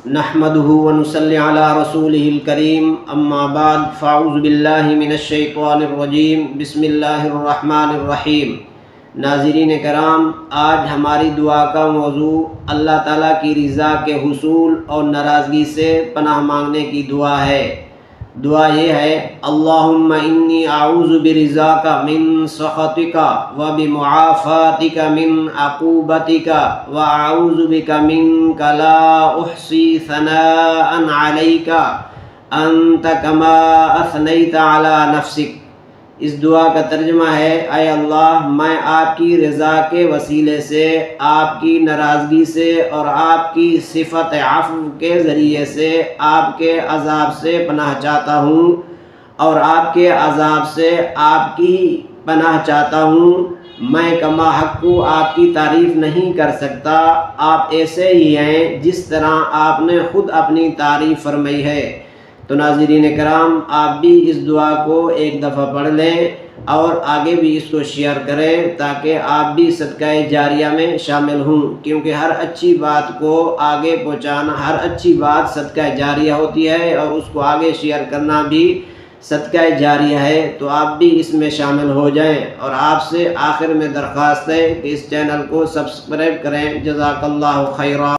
نحمده ونصلي على رسوله الكريم اما بعد فاعوذ باللہ من الشیطان الرجیم بسم اللہ الرحمن الرحیم۔ ناظرین کرام، آج ہماری دعا کا موضوع اللہ تعالیٰ کی رضا کے حصول اور ناراضگی سے پناہ مانگنے کی دعا ہے۔ دعا یہ ہے: اللہم انی اعوذ برضاک من سخطک و بمعافاتک من عقوبتک و اعوذ بک منک لا احصی ثناء علیک انت کما اثنیت علی نفسک۔ اس دعا کا ترجمہ ہے: اے اللہ، میں آپ کی رضا کے وسیلے سے، آپ کی ناراضگی سے اور آپ کی صفت عفو کے ذریعے سے آپ کے عذاب سے پناہ چاہتا ہوں، اور آپ کے عذاب سے آپ کی پناہ چاہتا ہوں۔ میں کما حق آپ کی تعریف نہیں کر سکتا، آپ ایسے ہی ہیں جس طرح آپ نے خود اپنی تعریف فرمائی ہے۔ تو ناظرین کرام، آپ بھی اس دعا کو ایک دفعہ پڑھ لیں اور آگے بھی اس کو شیئر کریں تاکہ آپ بھی صدقہ جاریہ میں شامل ہوں، کیونکہ ہر اچھی بات کو آگے پہنچانا، ہر اچھی بات صدقہ جاریہ ہوتی ہے اور اس کو آگے شیئر کرنا بھی صدقہ جاریہ ہے۔ تو آپ بھی اس میں شامل ہو جائیں، اور آپ سے آخر میں درخواست ہے کہ اس چینل کو سبسکرائب کریں۔ جزاک اللہ خیرا۔